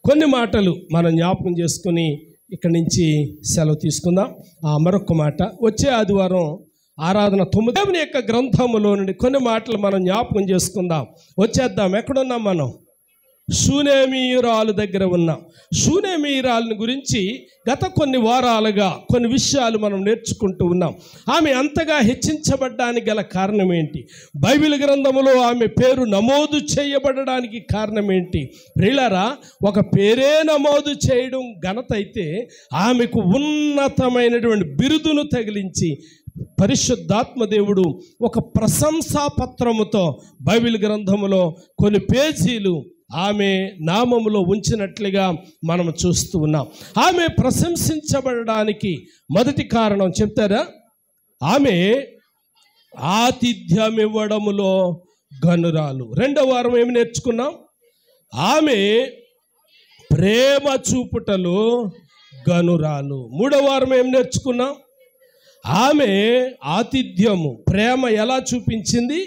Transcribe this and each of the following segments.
కొన్ని మాటలు మనం జ్ఞాపకం చేసుకుని ఇక్కడి నుంచి సెలవు తీసుకుందాం. మరొక మాట, వచ్చే ఆదివారం ఆరాధన 9 దేవుని యొక్క గ్రంథములో నుండి కొన్ని మాటలు మనం జ్ఞాపకం చేసుకుందాం. వచ్చేద్దాం. ఎక్కడున్నాం మనం? షూనేమీయురాలు దగ్గర ఉన్నాం. షూనేమీయురాలుని గురించి గత కొన్ని వారాలుగా కొన్ని విషయాలు మనం నేర్చుకుంటూ ఉన్నాం. ఆమె అంతగా హెచ్చించబడ్డానికి గల కారణం ఏంటి? బైబిల్ గ్రంథములో ఆమె పేరు నమోదు చేయబడడానికి కారణం ఏంటి? ప్రియులారా, ఒక పేరే నమోదు చేయడం ఘనత అయితే, ఆమెకు ఉన్నతమైనటువంటి బిరుదును తగిలించి పరిశుద్ధాత్మ దేవుడు ఒక ప్రశంసా పత్రముతో బైబిల్ గ్రంథములో కొన్ని పేజీలు ఆమె నామములో ఉంచినట్లుగా మనం చూస్తూ ఉన్నాం. ఆమె ప్రశంసించబడడానికి మొదటి కారణం చెప్తారా? ఆమె ఆతిథ్యం ఇవ్వడములో గనురాలు. రెండవ వారం ఏమి నేర్చుకున్నాం? ఆమె ప్రేమ చూపుటలో గనురాలు. మూడవ వారం ఏమి నేర్చుకున్నాం? ఆమె ఆతిథ్యము, ప్రేమ ఎలా చూపించింది?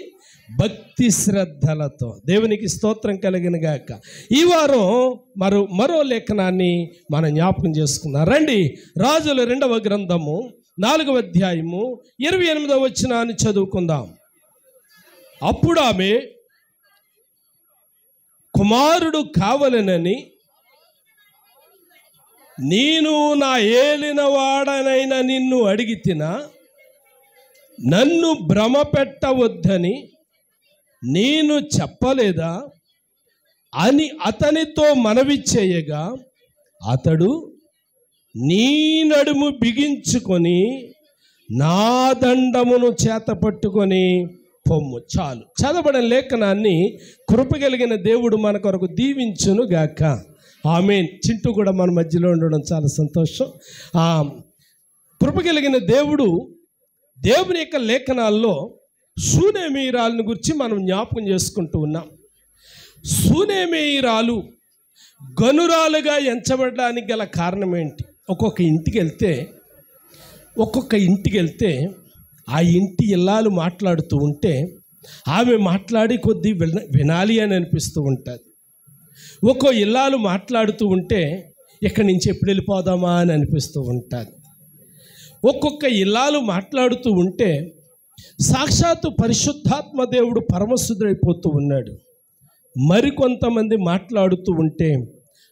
భక్తి శ్రద్ధలతో. దేవునికి స్తోత్రం కలిగిన గాక. ఈ వారం మరో లేఖనాన్ని మనం జ్ఞాపకం చేసుకుందాం. రండి, రాజుల 2వ గ్రంథము 4వ అధ్యాయము 28వ వచనాన్ని చదువుకుందాం. అప్పుడు ఆమె కుమారుడు కావలెనని నేను నా ఏలినవాడనైన నిన్ను అడిగితినా, నన్ను భ్రమ పెట్టవద్దని నేను చెప్పలేదా అని అతనితో మనవి చేయగా, అతడు నీ నడుము బిగించుకొని నా దండమును చేత పట్టుకొని పొమ్ము. చాలు. చదవబడిన లేఖనాన్ని కృపగలిగిన దేవుడు మన కొరకు దీవించును గాక. ఆమేన్. చింటూ కూడా మన మధ్యలో ఉండడం చాలా సంతోషం. కృపగలిగిన దేవుడు దేవుని యొక్క లేఖనాల్లో షూనేమీయురాలుని గురించి మనం జ్ఞాపకం చేసుకుంటూ ఉన్నాం. షూనేమీయురాలు గనురాలుగా ఎంచబడడానికి గల కారణం ఏంటి? ఒక్కొక్క ఇంటికి వెళ్తే ఆ ఇంటి ఇల్లాలు మాట్లాడుతూ ఉంటే ఆమె మాట్లాడి కొద్దీ వినాలి అని అనిపిస్తూ ఉంటుంది. ఒక్కో ఇల్లాలు మాట్లాడుతూ ఉంటే ఇక్కడి నుంచి ఎప్పుడు వెళ్ళిపోదామా అని అనిపిస్తూ ఉంటుంది. ఒక్కొక్క ఇల్లాలు మాట్లాడుతూ ఉంటే సాక్షాత్తు పరిశుద్ధాత్మ దేవుడు పరమశుద్ధుడైపోతూ ఉన్నాడు. మరికొంతమంది మాట్లాడుతూ ఉంటే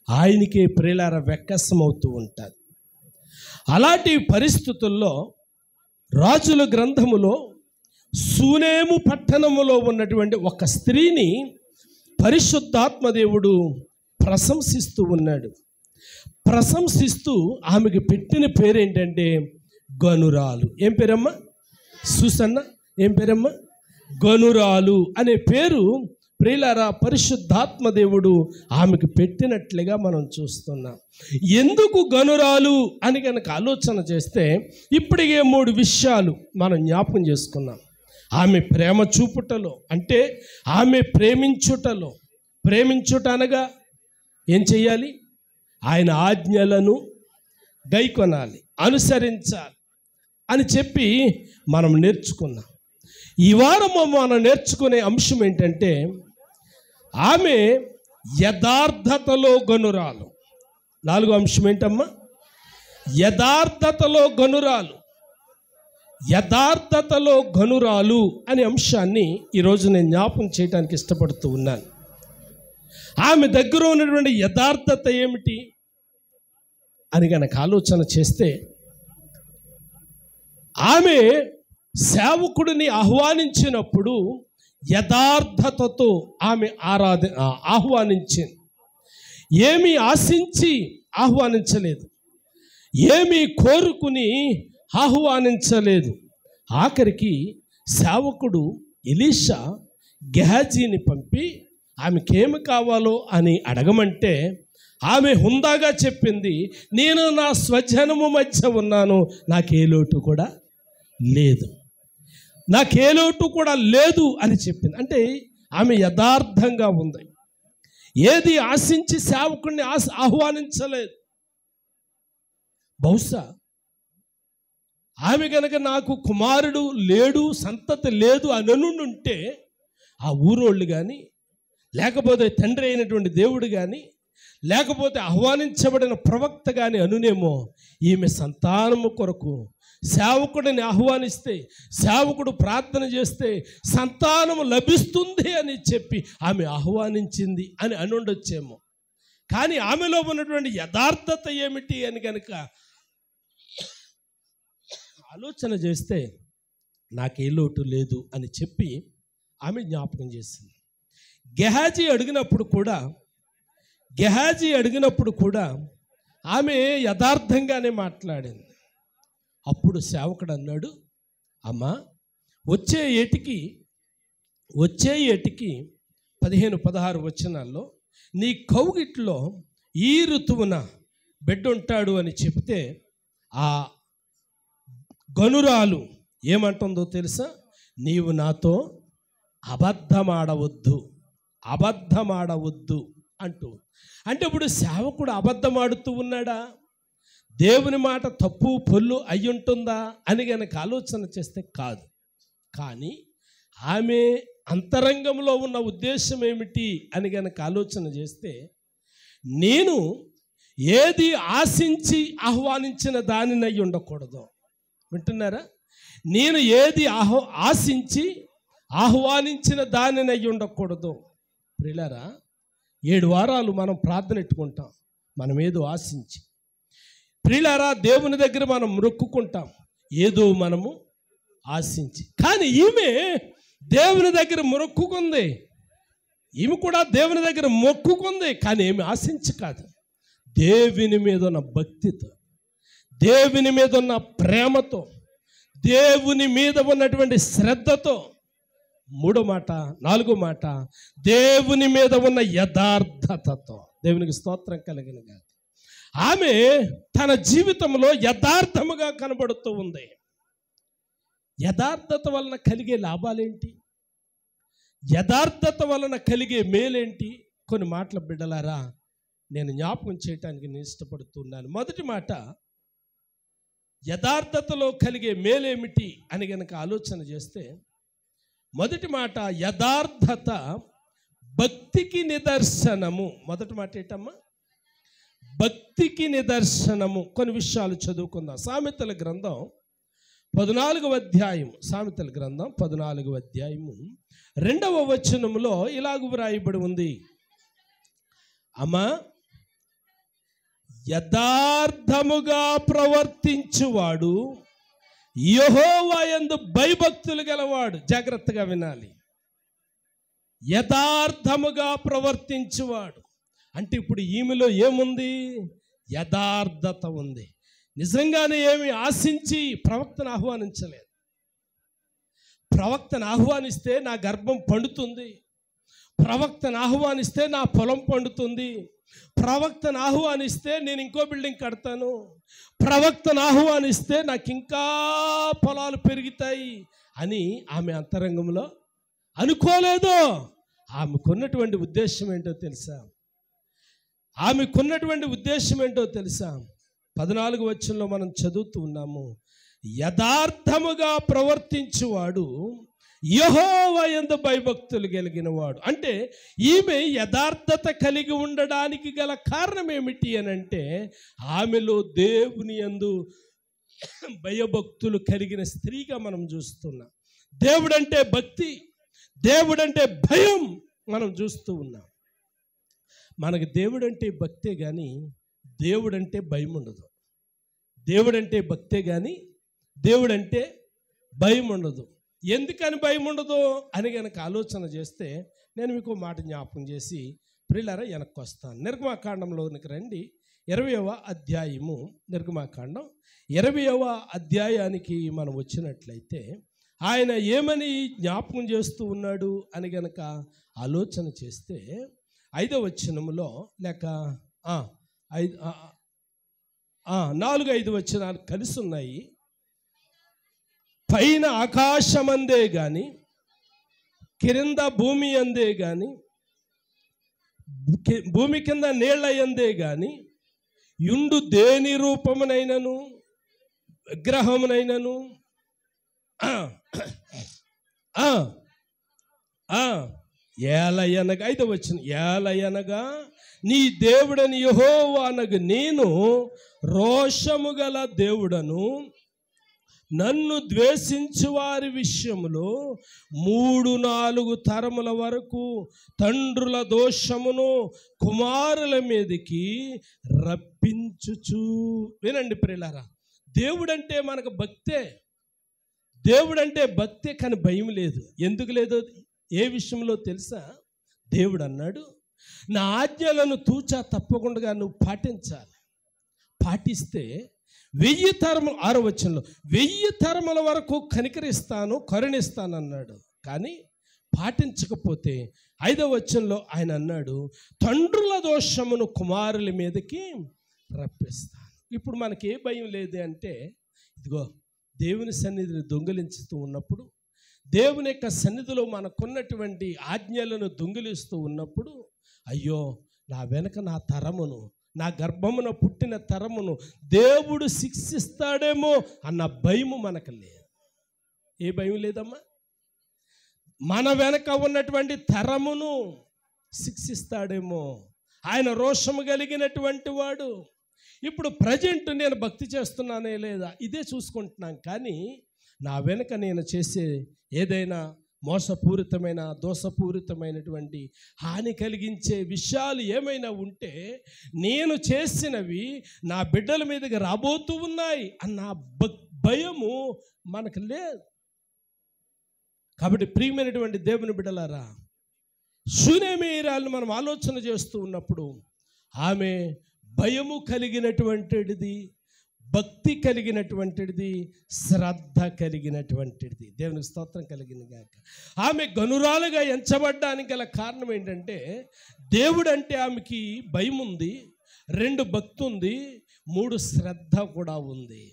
ఆయనకే ప్రియులార వెక్కసమవుతూ ఉంటుంది. అలాంటి పరిస్థితుల్లో రాజుల గ్రంథములో షూనేము పట్టణములో ఉన్నటువంటి ఒక స్త్రీని పరిశుద్ధాత్మ దేవుడు ప్రశంసిస్తూ ఉన్నాడు. ప్రశంసిస్తూ ఆమెకు పెట్టిన పేరేంటంటే గనురాలు. ఏం పేరమ్మా? సూసన్న, ఏం పేరమ్మా? గనురాలు అనే పేరు ప్రియులారా పరిశుద్ధాత్మ దేవుడు ఆమెకు పెట్టినట్లుగా మనం చూస్తున్నాం. ఎందుకు గనురాలు అని కనుక ఆలోచన చేస్తే ఇప్పటికే 3 విషయాలు మనం జ్ఞాపకం చేసుకున్నాం. ఆమె ప్రేమ చూపుటలో, అంటే ఆమె ప్రేమించుట అనగా ఏం చెయ్యాలి? ఆయన ఆజ్ఞలను గైకొనాలి, అనుసరించాలి అని చెప్పి మనం నేర్చుకున్నాం. ఈ వారం మనం నేర్చుకునే అంశం ఏంటంటే ఆమె యథార్థతలో గనురాలు. 4వ అంశం ఏంటమ్మా? యథార్థతలో గనురాలు. యథార్థతలో గనురాలు అనే అంశాన్ని ఈరోజు నేను జ్ఞాపకం చేయడానికి ఇష్టపడుతూ ఉన్నాను. ఆమె దగ్గర ఉన్నటువంటి యథార్థత ఏమిటి అని కనుక ఆలోచన చేస్తే, ఆమె సేవకుడిని ఆహ్వానించినప్పుడు యథార్థతతో ఆమె ఆహ్వానించింది. ఏమీ ఆశించి ఆహ్వానించలేదు, ఏమీ కోరుకుని ఆహ్వానించలేదు. ఆఖరికి సేవకుడు ఎలీషా గెహాజీని పంపి ఆమెకేమి కావాలో అని అడగమంటే ఆమె హుందాగా చెప్పింది, నేను నా స్వజనము మధ్య ఉన్నాను, నాకే లోటు కూడా లేదు అని చెప్పింది. అంటే ఆమె యథార్థంగా ఉంది. ఏది ఆశించి సేవకుడిని ఆహ్వానించలేదు. బహుశా ఆమె కనుక నాకు కుమారుడు లేడు, సంతతి లేదు అని అనుంటే ఆ ఊరోళ్ళు కానీ, లేకపోతే తండ్రి అయినటువంటి దేవుడు కానీ, లేకపోతే ఆహ్వానించబడిన ప్రవక్త కానీ అనునేమో, ఈమె సంతానము కొరకు సేవకుడిని ఆహ్వానిస్తే, సేవకుడు ప్రార్థన చేస్తే సంతానము లభిస్తుంది అని చెప్పి ఆమె ఆహ్వానించింది అని అనుండొచ్చేమో. కానీ ఆమెలో ఉన్నటువంటి యథార్థత ఏమిటి అని కనుక ఆలోచన చేస్తే నాకే లోటు లేదు అని చెప్పి ఆమె జ్ఞాపకం చేసింది. గెహాజీ అడిగినప్పుడు కూడా ఆమె యథార్థంగానే మాట్లాడింది. అప్పుడు సేవకుడు అన్నాడు, అమ్మా వచ్చే ఏటికి 15-16 వచనాల్లో నీ కౌగిట్లో ఈ ఋతువున బిడ్డ ఉంటాడు అని చెప్తే ఆ గనురాలు ఏమంటుందో తెలుసా? నీవు నాతో అబద్ధమాడవద్దు అంటూ. అంటే ఇప్పుడు సేవకుడు అబద్ధమాడుతూ ఉన్నాడా? దేవుని మాట తప్పు పొల్లు అయ్యుంటుందా అని గనక ఆలోచన చేస్తే కాదు. కానీ ఆమె అంతరంగంలో ఉన్న ఉద్దేశం ఏమిటి అని గనక ఆలోచన చేస్తే, నేను ఏది ఆశించి ఆహ్వానించిన దానినై ఉండకూడదు. వింటున్నారా? నేను ఏది ఆశించి ఆహ్వానించిన దానినై ఉండకూడదు. ప్రియులారా, 7 వారాలు మనం ప్రార్థన ఎట్టుకుంటాం, మనం ఏదో ఆశించి. ప్రియులారా, దేవుని దగ్గర మనం మొక్కుకుంటాం ఏదో మనము ఆశించి. కానీ ఈమె దేవుని దగ్గర మొక్కుకుంది, ఈమె కూడా దేవుని దగ్గర మొక్కుకుంది, కానీ ఏమి ఆశించి కాదు. దేవుని మీద ఉన్న భక్తితో, దేవుని మీద ఉన్న ప్రేమతో, దేవుని మీద ఉన్నటువంటి శ్రద్ధతో, 3వ మాట 4వ మాట దేవుని మీద ఉన్న యథార్థతతో, దేవునికి స్తోత్రం కలిగినగా ఆమె తన జీవితంలో యథార్థముగా కనబడుతూ ఉంది. యథార్థత వలన కలిగే లాభాలేంటి? యథార్థత వలన కలిగే మేలేంటి? కొన్ని మాటల బిడ్డలారా నేను జ్ఞాపకం చేయటానికి నేను ఇష్టపడుతున్నాను. మొదటి మాట, యథార్థతలో కలిగే మేలేమిటి అని గనక ఆలోచన చేస్తే, మొదటి మాట యథార్థత భక్తికి నిదర్శనము. మొదటి మాట ఏంటమ్మా? భక్తికి నిదర్శనము. కొన్ని విషయాలు చదువుకుందాం. సామెతల గ్రంథం 14వ అధ్యాయం, సామెతల గ్రంథం 14వ అధ్యాయము 2వ వచనములో ఇలాగ వ్రాయబడి ఉంది, అమ్మా యథార్థముగా ప్రవర్తించువాడు యెహోవా యందు భయభక్తులు గలవాడు. జాగ్రత్తగా వినాలి. యథార్థముగా ప్రవర్తించువాడు అంటే ఇప్పుడు ఈమెలో ఏముంది? యథార్థత ఉంది. నిజంగానే ఏమి ఆశించి ప్రవక్తను ఆహ్వానించలేదు. ప్రవక్తను ఆహ్వానిస్తే నా గర్భం పండుతుంది, ప్రవక్తను ఆహ్వానిస్తే నా పొలం పండుతుంది, ప్రవక్తను ఆహ్వానిస్తే నేను ఇంకో బిల్డింగ్ కడతాను, ప్రవక్తను ఆహ్వానిస్తే నాకు ఇంకా పొలాలు పెరుగుతాయి అని ఆమె అంతరంగంలో అనుకోలేదు. ఆమెకున్నటువంటి ఉద్దేశం ఏంటో తెలుసా? 14వ వచనంలో మనం చదువుతూ ఉన్నాము, యథార్థముగా ప్రవర్తించువాడు యెహోవా యందు భయభక్తులు కలిగిన వాడు. అంటే ఈమె యథార్థత కలిగి ఉండడానికి గల కారణం ఏమిటి అని అంటే, ఆమెలో దేవుని యందు భయభక్తులు కలిగిన స్త్రీగా మనం చూస్తున్నాం. దేవుడంటే భక్తి, దేవుడంటే భయం మనం చూస్తూ ఉన్నాం. మనకు దేవుడంటే భక్తే కానీ దేవుడంటే భయం ఉండదు. దేవుడంటే భక్తే కానీ దేవుడంటే భయం ఉండదు. ఎందుకని భయం ఉండదు అని కనుక ఆలోచన చేస్తే, నేను మీకు మాట జ్ఞాపకం చేసి ప్రియులారా వెనక్కి వస్తాను. నిర్గమాకాండంలోనికి రండి. 20వ అధ్యాయము, నిర్గమాకాండం 20వ అధ్యాయానికి మనం వచ్చినట్లయితే, ఆయన ఏమని జ్ఞాపకం చేస్తూ ఉన్నాడు అని గనక ఆలోచన చేస్తే, 5వ వచనములో లేక 4-5 వచనాలు కలిసి ఉన్నాయి. పైన ఆకాశమందే గాని కింద భూమి అందే గాని, భూమి కింద నీళ్ల యందే గాని యుండు దేని రూపమునైనను విగ్రహమునైనను ఏలయనగా 5వ వచనం, ఏలయనగా నీ దేవుడని యెహోవా అనగా నేను రోషము గల దేవుడను, నన్ను ద్వేషించు వారి విషయంలో 3-4 తరముల వరకు తండ్రుల దోషమును కుమారుల మీదకి రప్పించుచు. వినండి ప్రియులారా, దేవుడంటే మనకు భక్తే, దేవుడంటే భక్తే, కానీ భయం లేదు. ఎందుకు లేదు? ఏ విషయంలో తెలుసా? దేవుడు అన్నాడు, నా ఆజ్ఞలను తూచా తప్పకుండా నువ్వు పాటించాలి. పాటిస్తే 1000 తరములు, 6వ వచనంలో 1000 తరముల వరకు కనికరిస్తాను, కరుణిస్తాను అన్నాడు. కానీ పాటించకపోతే 5వ వచనంలో ఆయన అన్నాడు, తండ్రుల దోషమును కుమారుల మీదకి రప్పిస్తాను. ఇప్పుడు మనకి ఏ భయం లేదు అంటే, ఇదిగో దేవుని సన్నిధిని దొంగిలించుతూ ఉన్నప్పుడు, దేవుని యొక్క సన్నిధిలో మనకున్నటువంటి ఆజ్ఞలను దొంగిలిస్తూ ఉన్నప్పుడు, అయ్యో నా వెనక నా తరమును, నా గర్భమున పుట్టిన తరమును దేవుడు శిక్షిస్తాడేమో అన్న భయము మనకు లేదు. ఏ భయం లేదమ్మా? మన వెనక ఉన్నటువంటి తరమును శిక్షిస్తాడేమో, ఆయన రోషము కలిగినటువంటి వాడు. ఇప్పుడు ప్రజెంట్ నేను భక్తి చేస్తున్నానే లేదా ఇదే చూసుకుంటున్నాం, కానీ నా వెనక నేను చేసే ఏదైనా మోసపూరితమైన, దోషపూరితమైనటువంటి హాని కలిగించే విషయాలు ఏమైనా ఉంటే, నేను చేసినవి నా బిడ్డల మీదకి రాబోతూ ఉన్నాయి అన్న భయము మనకు లేదు. కాబట్టి ప్రియమైనటువంటి దేవుని బిడ్డలారా, శూనేమీరాలను మనం ఆలోచన చేస్తూ ఉన్నప్పుడు, ఆమె భయము కలిగినటువంటిది, భక్తి కలిగినటువంటిది, శ్రద్ధ కలిగినటువంటిది. దేవునికి స్తోత్రం కలిగిన గాక. ఆమె గనురాలుగా ఎంచబడ్డానికి గల కారణం ఏంటంటే, దేవుడు అంటే ఆమెకి భయం ఉంది, 2 భక్తి ఉంది, 3 శ్రద్ధ కూడా ఉంది.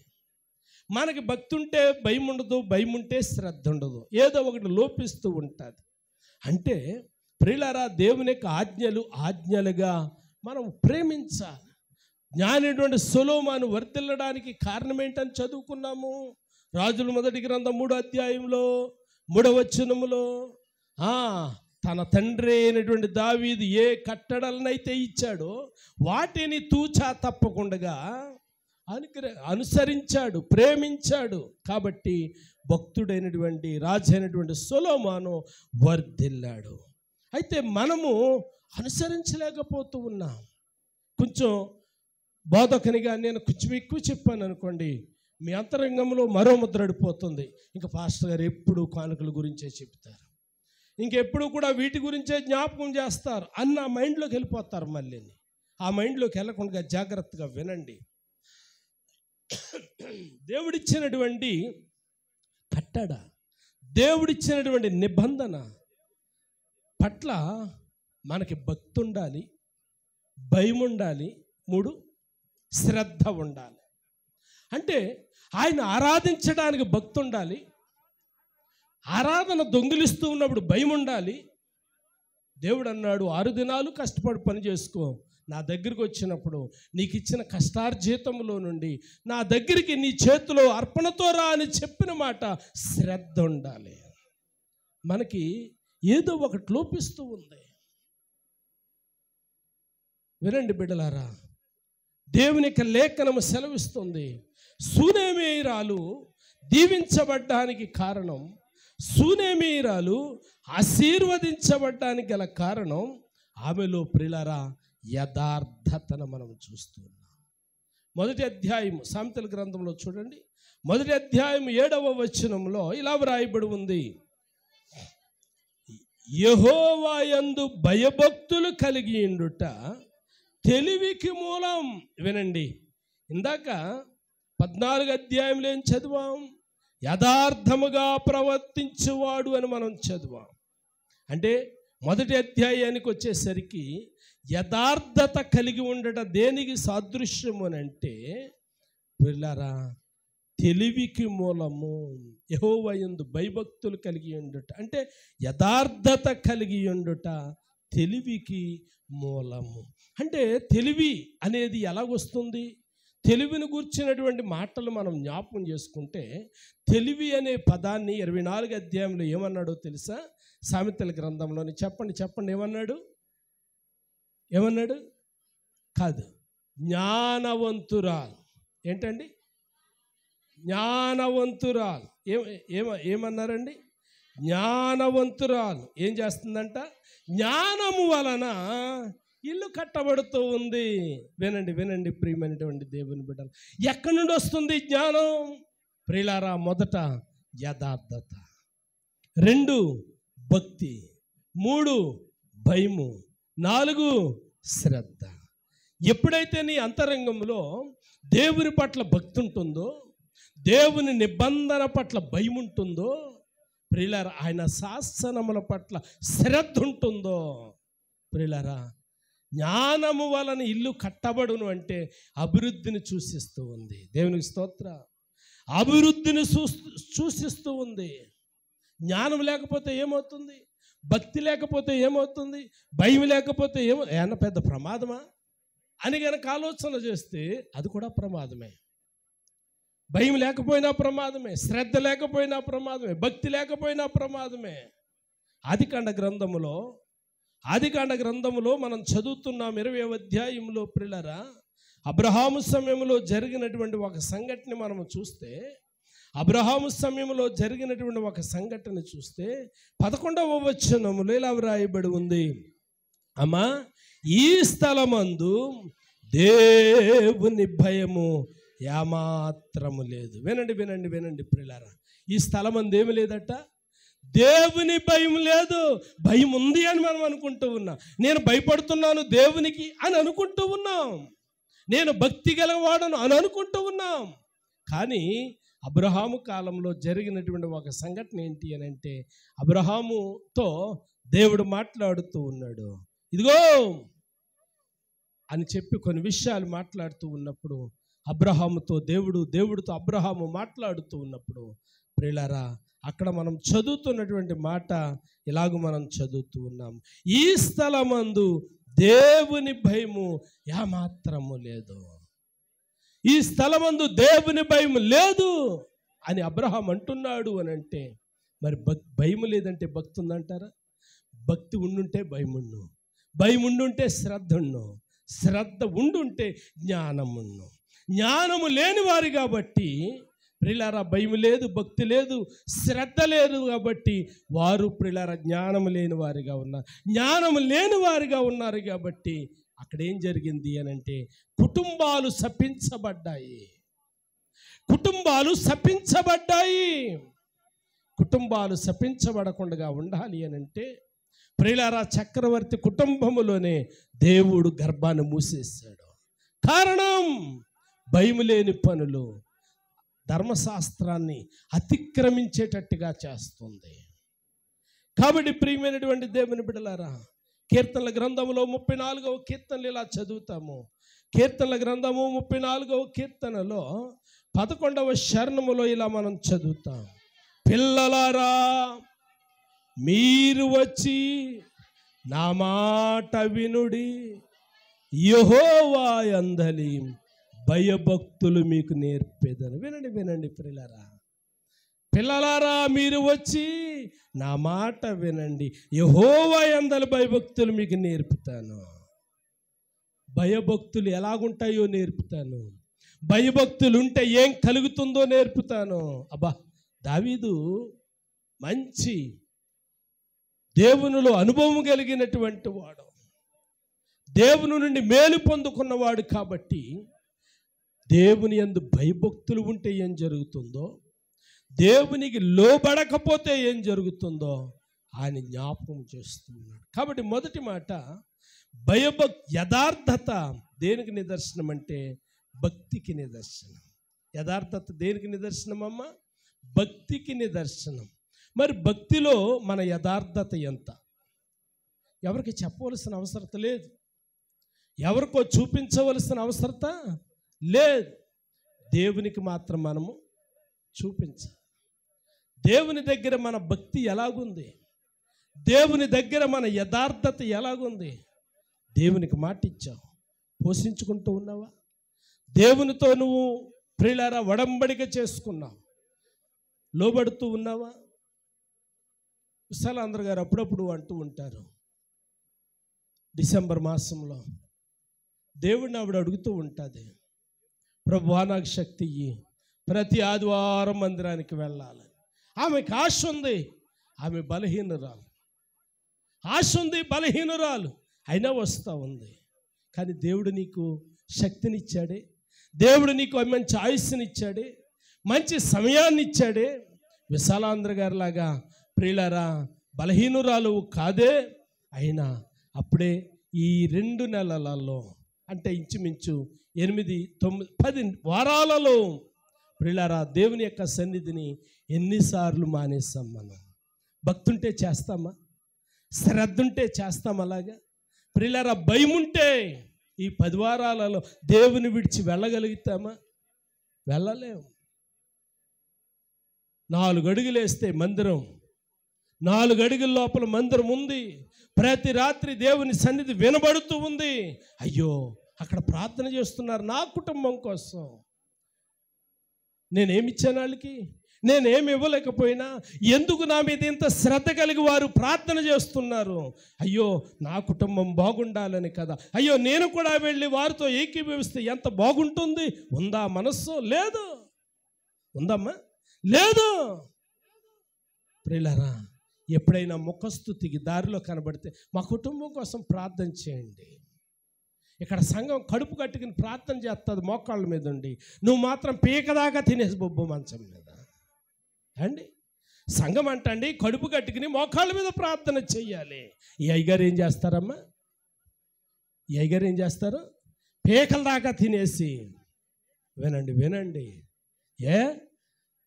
మనకి భక్తి ఉంటే భయం ఉండదు, భయం ఉంటే శ్రద్ధ ఉండదు, ఏదో ఒకటి లోపిస్తూ ఉంటుంది. అంటే ప్రియులారా, దేవుని యొక్క ఆజ్ఞలుగా మనం ప్రేమించాలి. జ్ఞానైనటువంటి సొలొమోను వర్ధిల్లడానికి కారణం ఏంటని చదువుకున్నాము. రాజుల మొదటి గ్రంథం 3వ అధ్యాయంలో 3వ వచనములో, తన తండ్రి అయినటువంటి దావీదు ఏ కట్టడలనైతే ఇచ్చాడో వాటిని తూచా తప్పకుండా అనుసరించాడు, ప్రేమించాడు. కాబట్టి భక్తుడైనటువంటి రాజు అయినటువంటి సొలొమోను వర్ధిల్లాడు. అయితే మనము అనుసరించలేకపోతూ ఉన్నాం. కొంచెం బోధకునిగా నేను కొంచెం ఎక్కువ చెప్పాను అనుకోండి, మీ అంతరంగంలో మరో ముద్రడిపోతుంది. ఇంకా పాస్టర్ గారు ఎప్పుడు కానుకల గురించే చెప్తారు, ఇంకెప్పుడు కూడా వీటి గురించే జ్ఞాపకం చేస్తారు అన్న మైండ్లోకి వెళ్ళిపోతారు. మళ్ళీ ఆ మైండ్లోకి వెళ్ళకుండా జాగ్రత్తగా వినండి. దేవుడిచ్చినటువంటి కట్టడ, దేవుడిచ్చినటువంటి నిబంధన పట్ల మనకి భక్తి ఉండాలి, భయం ఉండాలి, 3 శ్రద్ధ ఉండాలి. అంటే ఆయన ఆరాధించడానికి భక్తి ఉండాలి, ఆరాధన దొంగిలిస్తూ ఉన్నప్పుడు భయం ఉండాలి. దేవుడు అన్నాడు, 6 దినాలు కష్టపడి పని చేసుకో, నా దగ్గరికి వచ్చినప్పుడు నీకు ఇచ్చిన కష్టార్జితంలో నుండి నా దగ్గరికి నీ చేతిలో అర్పణతో రా అని చెప్పిన మాట శ్రద్ధ ఉండాలి. మనకి ఏదో ఒకటి లోపిస్తూ ఉంది. వినండి బిడ్డలారా, దేవుని యొక్క లేఖనము సెలవిస్తుంది, శూనేమీరాలు దీవించబడ్డానికి కారణం, శూనేమీరాలు ఆశీర్వదించబడ్డానికి గల కారణం ఆమెలో ప్రియులారా యథార్థతను మనం చూస్తున్నాం. 1వ అధ్యాయం సామెతల గ్రంథంలో చూడండి, 1వ అధ్యాయం 7వ వచనంలో ఇలా వ్రాయబడి ఉంది, యెహోవా యందు భయభక్తులు కలిగి ఉండుట తెలివికి మూలం. వినండి, ఇందాక 14వ అధ్యాయంలో ఏం చదివాం? యథార్థముగా ప్రవర్తించేవాడు అని మనం చదివాం. అంటే 1వ అధ్యాయానికి వచ్చేసరికి యథార్థత కలిగి ఉండట దేనికి సాదృశ్యము అని అంటే, పిల్లరా, తెలివికి మూలము. యెహోవా యందు భయభక్తులు కలిగి ఉండుట అంటే యథార్థత కలిగి ఉండుట తెలివికి మూలము. అంటే తెలివి అనేది ఎలాగొస్తుంది? తెలివిని గూర్చినటువంటి మాటలు మనం జ్ఞాపకం చేసుకుంటే, తెలివి అనే పదాన్ని 24వ అధ్యాయంలో ఏమన్నాడో తెలుసా? సామెతల గ్రంథంలోని చెప్పండి ఏమన్నాడు? కాదు, జ్ఞానవంతురాలు. ఏంటండి? జ్ఞానవంతురాలు. ఏమన్నారండి? జ్ఞానవంతురాలు ఏం చేస్తుందంట? జ్ఞానము వలన ఇల్లు కట్టబడుతూ ఉంది. వినండి వినండి ప్రియమైనటువంటి దేవుని బిడ్డలు, ఎక్కడి నుండి వస్తుంది జ్ఞానం? ప్రియులారా, మొదట యథార్థత, 2 భక్తి, 3 భయము, 4 శ్రద్ధ. ఎప్పుడైతే నీ అంతరంగంలో దేవుని పట్ల భక్తి ఉంటుందో, దేవుని నిబంధన పట్ల భయం ఉంటుందో, ప్రియులారా ఆయన శాసనముల పట్ల శ్రద్ధ ఉంటుందో, ప్రియులారా జ్ఞానము వలన ఇల్లు కట్టబడును అంటే అభివృద్ధిని సూచిస్తూ ఉంది. దేవునికి స్తోత్ర. అభివృద్ధిని సూచిస్తూ ఉంది. జ్ఞానం లేకపోతే ఏమవుతుంది? భక్తి లేకపోతే ఏమవుతుంది? భయం లేకపోతే ఏమన్నా పెద్ద ప్రమాదమా అని కనుక ఆలోచన చేస్తే అది కూడా ప్రమాదమే. భయం లేకపోయినా ప్రమాదమే, శ్రద్ధ లేకపోయినా ప్రమాదమే, భక్తి లేకపోయినా ప్రమాదమే. ఆదికాండ గ్రంథములో మనం చదువుతున్నాం 20వ అధ్యాయంలో ప్రియులారా, అబ్రహాము సమయంలో జరిగినటువంటి ఒక సంఘటన మనము చూస్తే, అబ్రహాము సమయంలో జరిగినటువంటి ఒక సంఘటన చూస్తే 11వ వచనములో ఇలా వ్రాయబడి ఉంది, అమ్మా ఈ స్థలమందు దేవుని భయము ఏమాత్రము లేదు. వినండి వినండి వినండి ప్రియులారా, ఈ స్థలమందు ఏమి లేదట? దేవుని భయం లేదు. భయం ఉంది అని మనం అనుకుంటూ ఉన్నాం. నేను భయపడుతున్నాను దేవునికి అని అనుకుంటూ ఉన్నాం. నేను భక్తి గలవాడను అని అనుకుంటూ ఉన్నాం. కానీ అబ్రహాము కాలంలో జరిగినటువంటి ఒక సంఘటన ఏంటి అని అంటే, అబ్రహాముతో దేవుడు మాట్లాడుతూ ఉన్నాడు. ఇదిగో అని చెప్పి కొన్ని విషయాలు మాట్లాడుతూ ఉన్నప్పుడు, దేవుడితో అబ్రహాము మాట్లాడుతూ ఉన్నప్పుడు ప్రియులారా, అక్కడ మనం చదువుతున్నటువంటి మాట ఇలాగ మనం చదువుతూ ఉన్నాం, ఈ స్థలమందు దేవుని భయము ఏమాత్రము లేదు. ఈ స్థలమందు దేవుని భయం లేదు అని అబ్రహాం అంటున్నాడు అని అంటే, మరి భయం లేదంటే భక్తి ఉందంటారా? భక్తి ఉండుంటే భయముండు, భయం ఉండుంటే శ్రద్ధ ఉండు, శ్రద్ధ ఉండుంటే జ్ఞానముండు. జ్ఞానము లేని వారు కాబట్టి ప్రియులారా భయం లేదు, భక్తి లేదు, శ్రద్ధ లేదు కాబట్టి వారు ప్రియులారా జ్ఞానము లేని వారిగా ఉన్నారు. జ్ఞానము లేని వారిగా ఉన్నారు కాబట్టి అక్కడ ఏం జరిగింది అని అంటే, కుటుంబాలు శపించబడ్డాయి. కుటుంబాలు శపించబడ్డాయి. కుటుంబాలు శపించబడకుండా ఉండాలి అని అంటే ప్రియులారా, చక్రవర్తి కుటుంబములోనే దేవుడు గర్భాన్ని మూసేశాడు. కారణం భయం లేని పనులు ధర్మశాస్త్రాన్ని అతిక్రమించేటట్టుగా చేస్తుంది. కాబట్టి ప్రియమైనటువంటి దేవుని బిడ్డలారా, కీర్తనల గ్రంథంలో 34వ కీర్తనలు ఇలా చదువుతాము. కీర్తనల గ్రంథము 34వ కీర్తనలో 11వ చరణములో ఇలా మనం చదువుతాం, పిల్లలారా మీరు వచ్చి నా మాట వినుడి, యెహోవా యందలి భయభక్తులు మీకు నేర్పేదను. వినండి వినండి ప్రియులారా, పిల్లలారా మీరు వచ్చి నా మాట వినండి, యెహోవా యందలి భయభక్తులు మీకు నేర్పుతాను. భయభక్తులు ఎలాగుంటాయో నేర్పుతాను. భయభక్తులు ఉంటే ఏం కలుగుతుందో నేర్పుతాను. అబ్బా, దావీదు మంచి దేవునిలో అనుభవం కలిగినటువంటి వాడు, దేవుని నుండి మేలు పొందుకున్నవాడు కాబట్టి దేవుని యందు భయభక్తులు ఉంటే ఏం జరుగుతుందో, దేవునికి లోబడకపోతే ఏం జరుగుతుందో ఆయన జ్ఞాపకం చేస్తున్నాడు. కాబట్టి మొదటి మాట యథార్థత దేనికి నిదర్శనం అంటే భక్తికి నిదర్శనం. యథార్థత దేనికి నిదర్శనం అమ్మ? భక్తికి నిదర్శనం. మరి భక్తిలో మన యథార్థత ఎంత? ఎవరికి చెప్పవలసిన అవసరత లేదు, ఎవరికో చూపించవలసిన అవసరత లేదు. దేవునికి మాత్రం మనము చూపించాలి. దేవుని దగ్గర మన భక్తి ఎలాగుంది, దేవుని దగ్గర మన యథార్థత ఎలాగుంది? దేవునికి మాట ఇచ్చావు, పోషించుకుంటూ ఉన్నావా? దేవునితో నువ్వు ప్రియులారా ఒడంబడిక చేసుకున్నావు, లోబడుతూ ఉన్నావా? విశాలాంధ్ర గారు అప్పుడప్పుడు అంటూ ఉంటారు, డిసెంబర్ మాసంలో దేవుడిని ఆవిడ అడుగుతూ ఉంటుంది, ప్రభువా నాకు శక్తి ఇయ్యి, ప్రతి ఆదివారం మందిరానికి వెళ్ళాలి. ఆమెకు ఆశ ఉంది, ఆమె బలహీనురాలు, ఆశ ఉంది, బలహీనురాలు అయినా వస్తూ ఉంది. కానీ దేవుడు నీకు శక్తినిచ్చాడే, దేవుడు నీకు మంచి ఆయుస్సునిచ్చాడే, మంచి సమయాన్ని ఇచ్చాడే. విశాలాంధ్ర గారిలాగా ప్రియులారా బలహీనురాలు కాదే. అయినా అప్పుడే ఈ 2 నెలలలో, అంటే ఇంచుమించు 8, 9, 10 వారాలలో ప్రియులారా దేవుని యొక్క సన్నిధిని ఎన్నిసార్లు మానేస్తాం మనం? భక్తి ఉంటే చేస్తామా? శ్రద్ధ ఉంటే చేస్తాం అలాగా? ప్రియులారా భయం ఉంటే ఈ 10 వారాలలో దేవుని విడిచి వెళ్ళగలుగుతామా? వెళ్ళలేము. 4 అడుగులు వేస్తే మందిరం, 4 అడుగుల లోపల మందిరం ఉంది. ప్రతి రాత్రి దేవుని సన్నిధి వినబడుతూ ఉంది. అయ్యో అక్కడ ప్రార్థన చేస్తున్నారు నా కుటుంబం కోసం, నేనేమిచ్చాను వాళ్ళకి, నేనేమి ఇవ్వలేకపోయినా ఎందుకు నా మీద ఇంత శ్రద్ధ కలిగి వారు ప్రార్థన చేస్తున్నారు? అయ్యో నా కుటుంబం బాగుండాలని కదా. అయ్యో నేను కూడా వెళ్ళి వారితో ఏకీభవిస్తే ఎంత బాగుంటుంది. ఉందా మనస్సు? లేదు. ఉందమ్మా? లేదు. ప్రియులారా ఎప్పుడైనా ముఖస్తుతికి దారిలో కనబడితే మా కుటుంబం కోసం ప్రార్థన చేయండి. ఇక్కడ సంఘం కడుపు కట్టుకుని ప్రార్థన చేస్తుంది మోకాళ్ళ మీద ఉండి, నువ్వు మాత్రం పీకదాకా తినేసి బొబ్బు మంచం మీద అండి. సంఘం అంటండి కడుపు కట్టుకుని మోకాళ్ళ మీద ప్రార్థన చెయ్యాలి. ఈ అయ్యగారు ఏం చేస్తారమ్మా? ఈ అయ్యగారు ఏం చేస్తారు? పీకల దాకా తినేసి. వినండి వినండి,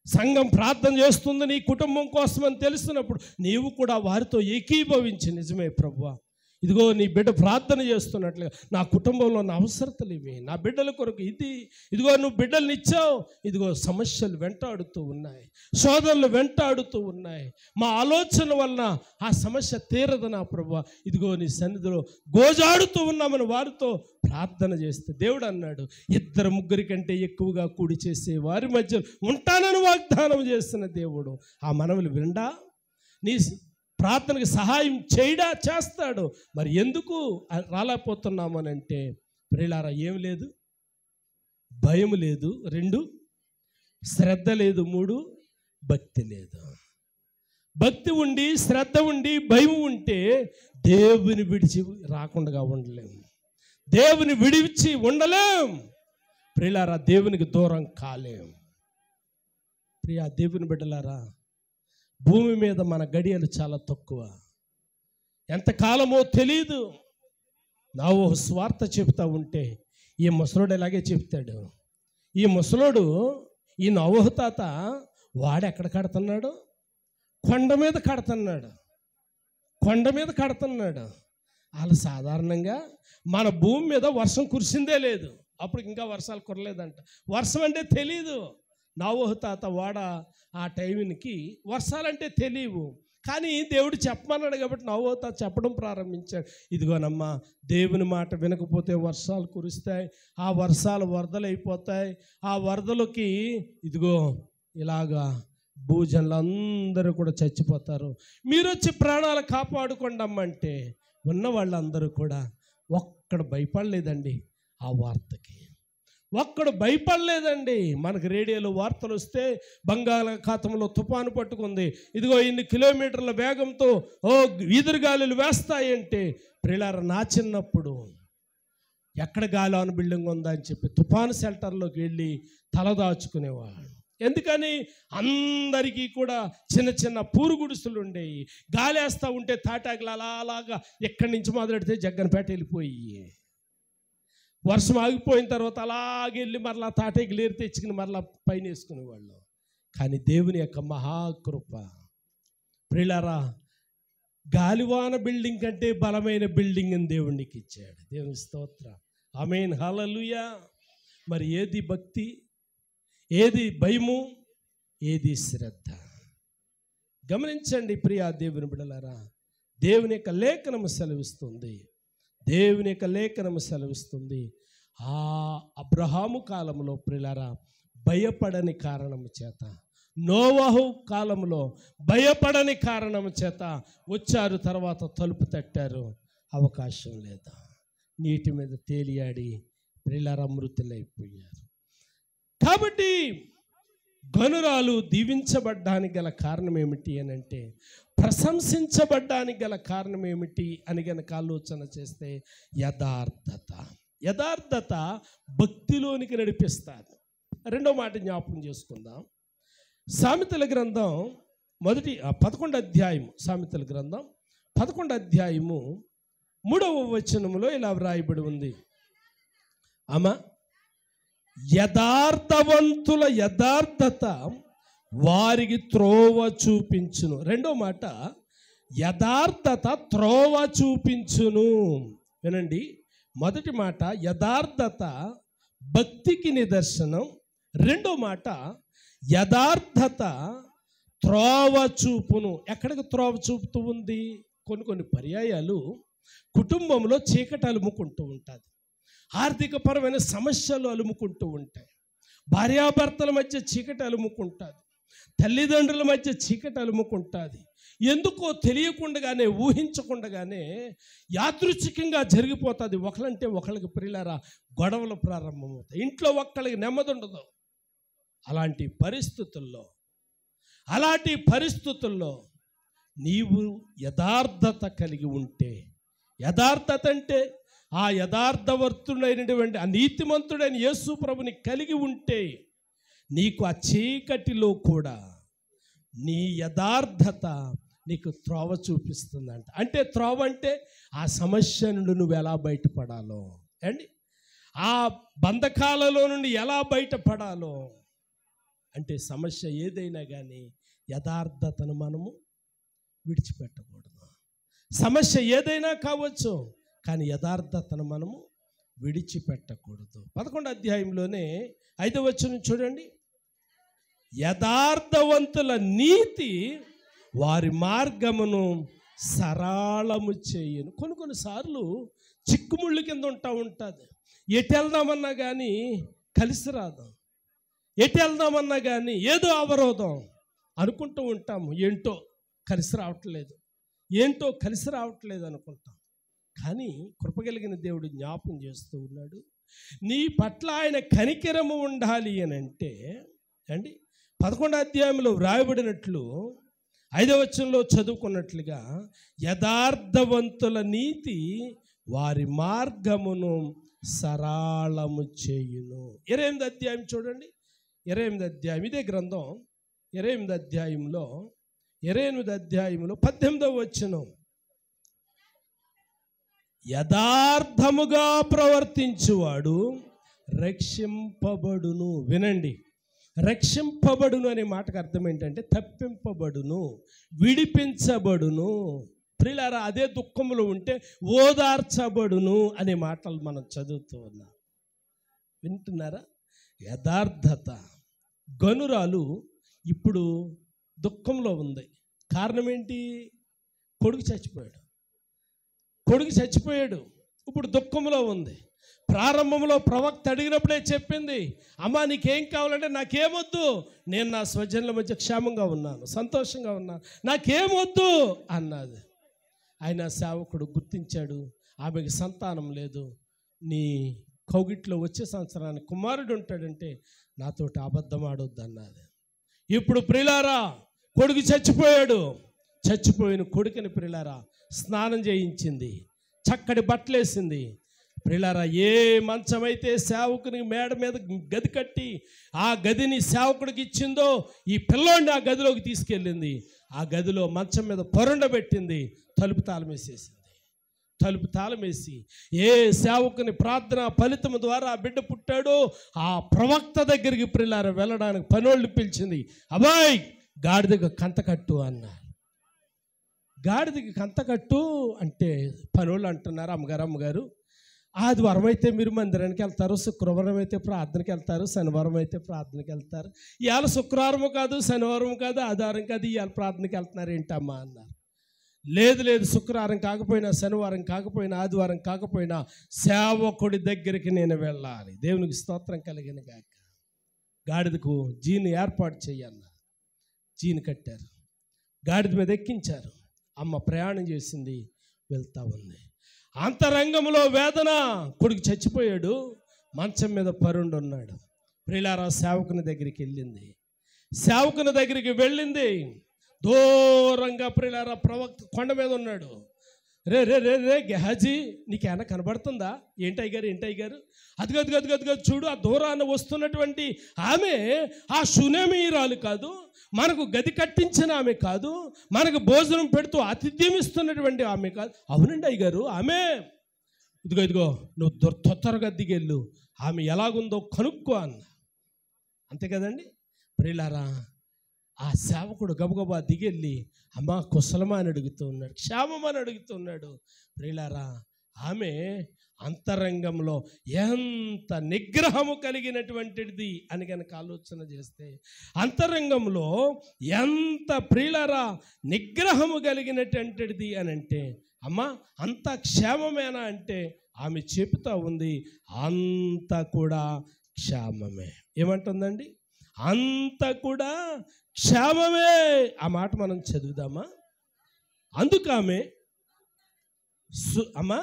సంఘం ప్రార్థన చేస్తుంది నీ కుటుంబం కోసం అని తెలిసినప్పుడు నీవు కూడా వారితో ఏకీభవించి, నిజమే ప్రభువా ఇదిగో నీ బిడ్డ ప్రార్థన చేస్తున్నట్లుగా నా కుటుంబంలో నా అవసరతలు ఇవి, నా బిడ్డల కొరకు ఇది, ఇదిగో నువ్వు బిడ్డల్ని ఇచ్చావు, ఇదిగో సమస్యలు వెంటాడుతూ ఉన్నాయి, సోదరులు వెంటాడుతూ ఉన్నాయి, మా ఆలోచన వలన ఆ సమస్య తీరదు నా ప్రభువా, ఇదిగో నీ సన్నిధిలో గోజాడుతూ ఉన్నామని వారితో ప్రార్థన చేస్తే దేవుడు అన్నాడు, 2, 3 కంటే ఎక్కువగా కూడి చేసే వారి మధ్య ఉంటానని వాగ్దానం చేస్తున్న దేవుడు ఆ మనవులు విండా, నీ ప్రార్థనకు సహాయం చేయడా? చేస్తాడు. మరి ఎందుకు రాలేకపోతున్నామనంటే ప్రియులారా ఏం లేదు, భయం లేదు, 2 శ్రద్ధ లేదు, 3 భక్తి లేదు. భక్తి ఉండి శ్రద్ధ ఉండి భయం ఉంటే దేవుని విడిచి రాకుండా ఉండలేము, దేవుని విడిచి ఉండలేం. ప్రియులారా దేవునికి దూరం కాలేం. ప్రియా దేవుని బిడ్డలారా భూమి మీద మన గడియలు చాలా తక్కువ, ఎంతకాలమో తెలీదు. నావో స్వార్థ చెబుతూ ఉంటే ఈ ముసలోడు ఎలాగే చెప్తాడు. ఈ ముసలోడు ఈ నోవహు తాత వాడు ఎక్కడ కడుతున్నాడు? కొండ మీద కడుతున్నాడు, కొండ మీద కడుతున్నాడు. వాళ్ళు సాధారణంగా మన భూమి మీద వర్షం కురిసిందే లేదు, అప్పుడు ఇంకా వర్షాలు కురలేదంట. వర్షం అంటే తెలీదు. నోవహు తాత వాడ ఆ టైంకి వర్షాలంటే తెలియవు, కానీ దేవుడు చెప్పమన్నాడు కాబట్టి నోవహు తాత చెప్పడం ప్రారంభించాడు. ఇదిగోనమ్మా దేవుని మాట వినకపోతే వర్షాలు కురుస్తాయి, ఆ వర్షాలు వరదలైపోతాయి, ఆ వరదలకి ఇదిగో ఇలాగా భూజనులందరూ కూడా చచ్చిపోతారు, మీరు వచ్చి ప్రాణాలు కాపాడుకోండమ్మంటే ఉన్న వాళ్ళందరూ కూడా ఒక్కడు భయపడలేదండి. ఆ వార్తకి ఒక్కడు భయపడలేదండి. మనకు రేడియోలో వార్తలు వస్తే బంగాళాఖాతంలో తుఫాను పట్టుకుంది, ఇదిగో ఇన్ని కిలోమీటర్ల వేగంతో ఈదురుగాలులు వేస్తాయంటే ప్రియులారా నా చిన్నప్పుడు ఎక్కడ గాలి ఆన్ బిల్డింగ్ ఉందా అని చెప్పి తుఫాను షెల్టర్లోకి వెళ్ళి తలదాచుకునేవాడు. ఎందుకని? అందరికీ కూడా చిన్న చిన్న పూరుగుడుసులు ఉండేవి, గాలి వేస్తూ ఉంటే తాటాకులు అలాగా ఎక్కడి నుంచి మొదలెడితే జగ్గనపేట వెళ్ళిపోయి, వర్షం ఆగిపోయిన తర్వాత అలాగెళ్ళి మరలా తాటాకులు ఏరి తెచ్చుకుని మరలా పైన వేసుకునేవాళ్ళు. కానీ దేవుని యొక్క మహాకృప ప్రియులారా గాలివాన బిల్డింగ్ కంటే బలమైన బిల్డింగ్ అని దేవునికి ఇచ్చాడు. దేవుని స్తోత్రం, ఆమేన్, హల్లెలూయా. మరి ఏది భక్తి, ఏది భయము, ఏది శ్రద్ధ? గమనించండి ప్రియా దేవుని బిడ్డలారా, దేవుని యొక్క లేఖనము సెలవిస్తుంది, దేవుని యొక్క లేఖనము సెలవిస్తుంది. ఆ అబ్రహాము కాలంలో ప్రియులారా భయపడని కారణము చేత, నోవహు కాలంలో భయపడని కారణము చేత వచ్చారు, తర్వాత తలుపు తట్టారు, అవకాశం లేదా. నీటి మీద తేలియాడి ప్రియులారా మృతులైపోయారు. కాబట్టి గనురాలు దీవించబడ్డానికి గల కారణం ఏమిటి అని అంటే, ప్రశంసించబడ్డానికి గల కారణం ఏమిటి అని గనక ఆలోచన చేస్తే యథార్థత. యథార్థత భక్తిలోనికి నడిపిస్తుంది. రెండో మాట జ్ఞాపకం చేసుకుందాం. సామెతల గ్రంథం 11వ అధ్యాయం, సామెతల గ్రంథం 11వ అధ్యాయము 3వ వచనములో ఇలా వ్రాయబడి ఉంది. యథార్థవంతుల యథార్థత వారికి త్రోవ చూపించును. రెండో మాట, యథార్థత త్రోవ చూపించును. వినండి, మొదటి మాట యథార్థత భక్తికి నిదర్శనం. రెండో మాట యథార్థత త్రోవ చూపును. ఎక్కడికి త్రోవ చూపుతూ ఉంది? కొన్ని పర్యాయాలు కుటుంబంలో చీకటి అలుముకుంటూ ఉంటుంది, ఆర్థికపరమైన సమస్యలు అలుముకుంటూ ఉంటాయి, భార్యాభర్తల మధ్య చీకటి అలుముకుంటుంది, తల్లిదండ్రుల మధ్య చీకటి అలుముకుంటుంది. ఎందుకో తెలియకుండానే, ఊహించకుండానే యాదృచ్ఛికంగా జరిగిపోతుంది. ఒకళ్ళంటే ఒకళ్ళకి ప్రియులారా గొడవలు ప్రారంభమవుతాయి, ఇంట్లో ఒక్కళ్ళకి నెమ్మది ఉండదు. అలాంటి పరిస్థితుల్లో నీవు యథార్థత కలిగి ఉంటే, యథార్థత అంటే ఆ యథార్థవర్తుడైనటువంటి ఆ నీతిమంతుడైన యేసు ప్రభుని కలిగి ఉంటే నీకు ఆ చీకటిలో కూడా నీ యథార్థత నీకు త్రోవ చూపిస్తుందంట. అంటే త్రోవ అంటే ఆ సమస్య నుండి నువ్వు ఎలా బయటపడాలో అండి, ఆ బంధకాలలో నుండి ఎలా బయటపడాలో. అంటే సమస్య ఏదైనా కానీ యథార్థతను మనము విడిచిపెట్టకూడదు. సమస్య ఏదైనా కావచ్చు, కానీ యథార్థతను మనము విడిచిపెట్టకూడదు. 11వ అధ్యాయంలోనే 5వ వచనం చూడండి. యథార్థవంతుల నీతి వారి మార్గమును సరళము చేయును. కొన్నిసార్లు చిక్కుముళ్ళు కింద ఉంటుంది. ఎటు వెళ్దామన్నా కానీ కలిసి రాదు, ఎటు వెళ్దామన్నా కానీ ఏదో అవరోధం అనుకుంటూ ఉంటాము. ఏంటో కలిసి రావట్లేదు అనుకుంటాం. కానీ కృపగలిగిన దేవుడు జ్ఞాపకం చేస్తూ ఉన్నాడు, నీ పట్ల ఆయన కనికరము ఉండాలి అని అంటే అండి 11వ అధ్యాయంలో వ్రాయబడినట్లు 5వ వచనంలో చదువుకున్నట్లుగా యథార్థవంతుల నీతి వారి మార్గమును సరళము చేయును. 28వ అధ్యాయం చూడండి, 28వ అధ్యాయం ఇదే గ్రంథం 28వ అధ్యాయంలో 18వ వచనం, యథార్థముగా ప్రవర్తించువాడు రక్షింపబడును. వినండి, రక్షింపబడును అనే మాటకు అర్థం ఏంటంటే తప్పింపబడును, విడిపించబడును. ప్రియులారా, అదే దుఃఖంలో ఉంటే ఓదార్చబడును అనే మాటలు మనం చదువుతూ ఉన్నాం. వింటున్నారా? యథార్థత. గనురాలు ఇప్పుడు దుఃఖంలో ఉంది. కారణం ఏంటి? కొడుకు చచ్చిపోయాడు. ఇప్పుడు దుఃఖంలో ఉంది. ప్రారంభంలో ప్రవక్త అడిగినప్పుడే చెప్పింది, అమ్మా నీకేం కావాలంటే నాకేమొద్దు, నేను నా స్వజనుల మధ్య క్షేమంగా ఉన్నాను, సంతోషంగా ఉన్నాను, నాకేమొద్దు అన్నది. ఆయన సేవకుడు గుర్తించాడు, ఆమెకి సంతానం లేదు, నీ కౌగిట్లో వచ్చే సంవత్సరానికి కుమారుడు ఉంటాడంటే నాతోటి అబద్ధం ఆడొద్దు అన్నది. ఇప్పుడు ప్రియులారా కొడుకు చచ్చిపోయిన కొడుకుని ప్రియులారా స్నానం చేయించింది, చక్కటి బట్టలేసింది. ప్రియులారా, ఏ మంచమైతే సేవకుని మేడ మీద గది కట్టి ఆ గదిని సేవకుడికి ఇచ్చిందో ఈ పిల్లోడిని ఆ గదిలోకి తీసుకెళ్ళింది. ఆ గదిలో మంచం మీద పొరండబెట్టింది, తలుపు తాళం వేసి ఏ సేవకుని ప్రార్థన ఫలితం ద్వారా బిడ్డ పుట్టాడో ఆ ప్రవక్త దగ్గరికి ప్రియులారా వెళ్ళడానికి పనోళ్ళు పిలిచింది. అబ్బాయి గాడిదకు కంతకట్టు అన్నారు. గాడిదకి కంతకట్టు అంటే పనోళ్ళు అంటున్నారు, అమ్మగారు ఆదివారం అయితే మీరు మందిరానికి వెళ్తారు, శుక్రవారం అయితే ప్రార్థనకి వెళ్తారు, శనివారం అయితే ప్రార్థనకి వెళ్తారు, ఇవాళ శుక్రవారం కాదు, శనివారం కాదు, ఆదివారం కాదు, ఇవాళ ప్రార్థనకి వెళ్తున్నారు ఏంటమ్మా అన్నారు. లేదు, శుక్రవారం కాకపోయినా, శనివారం కాకపోయినా, ఆదివారం కాకపోయినా సేవకుడి దగ్గరికి నేను వెళ్ళాలి. దేవునికి స్తోత్రం కలిగిన గాక. గాడిదకు జీని ఏర్పాటు చేయాలన్నారు. జీని కట్టారు, గాడిద మీద ఎక్కించారు. అమ్మ ప్రయాణం చేసింది, వెళ్తా ఉంది. అంతరంగంలో వేదన. కొడుకు చచ్చిపోయాడు, మంచం మీద పరుండు ఉన్నాడు. ప్రియులారా, సేవకుని దగ్గరికి వెళ్ళింది. సేవకుని దగ్గరికి వెళ్ళింది. దూరంగా ప్రియులారా ప్రవక్త కొండ మీద ఉన్నాడు. రే రే రే రే గెహాజీ, నీకేమైనా కనబడుతుందా? ఏంటయ్య గారు అదిగదిగదిగదిగ చూడు, ఆ దూరాన్ని వస్తున్నటువంటి ఆమె ఆ షూనేమీయురాలు కాదు, మనకు గది కట్టించిన ఆమె కాదు, మనకు భోజనం పెడుతూ ఆతిథ్యం ఇస్తున్నటువంటి ఆమె కాదు. అవునండి అయ్యగారు, ఆమె. ఇదిగో నువ్వు తొందరగా దిగెళ్ళు, ఆమె ఎలాగుందో కనుక్కో అన్న. అంతే కదండి ప్రియులారా. ఆ సేవకుడు గబగబా దిగెళ్ళి, అమ్మ కుశలమా అని అడుగుతూ ఉన్నాడు, క్షేమమా అని అడుగుతూ ఉన్నాడు. ప్రియులారా, ఆమె అంతరంగంలో ఎంత నిగ్రహము కలిగినటువంటిది అని కనుక ఆలోచన చేస్తే, అంతరంగంలో ఎంత ప్రియులారా నిగ్రహము కలిగినటువంటిది అని అంటే, అమ్మ అంత క్షేమమేనా అంటే ఆమె చెబుతూ ఉంది, అంత కూడా క్షేమమే. ఏమంటుందండి? అంత కూడా క్షేమమే. ఆ మాట మనం చదువుదామా? అందుకు ఆమె అమ్మా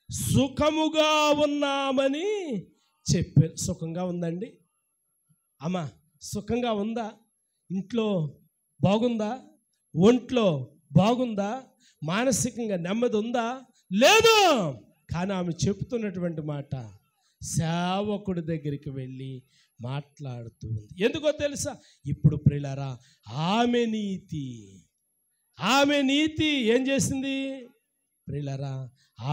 సుఖముగా ఉన్నామని చెప్పారు. సుఖంగా ఉందండి అమ్మా? సుఖంగా ఉందా? ఇంట్లో బాగుందా? ఒంట్లో బాగుందా? మానసికంగా నెమ్మది ఉందా? లేదు. కానీ ఆమె చెప్తున్నటువంటి మాట సేవకుడి దగ్గరికి వెళ్ళి మాట్లాడుతూ ఉంది. ఎందుకో తెలుసా? ఇప్పుడు ప్రియులారా, ఆమె నీతి ఏం చేసింది ప్రియులారా?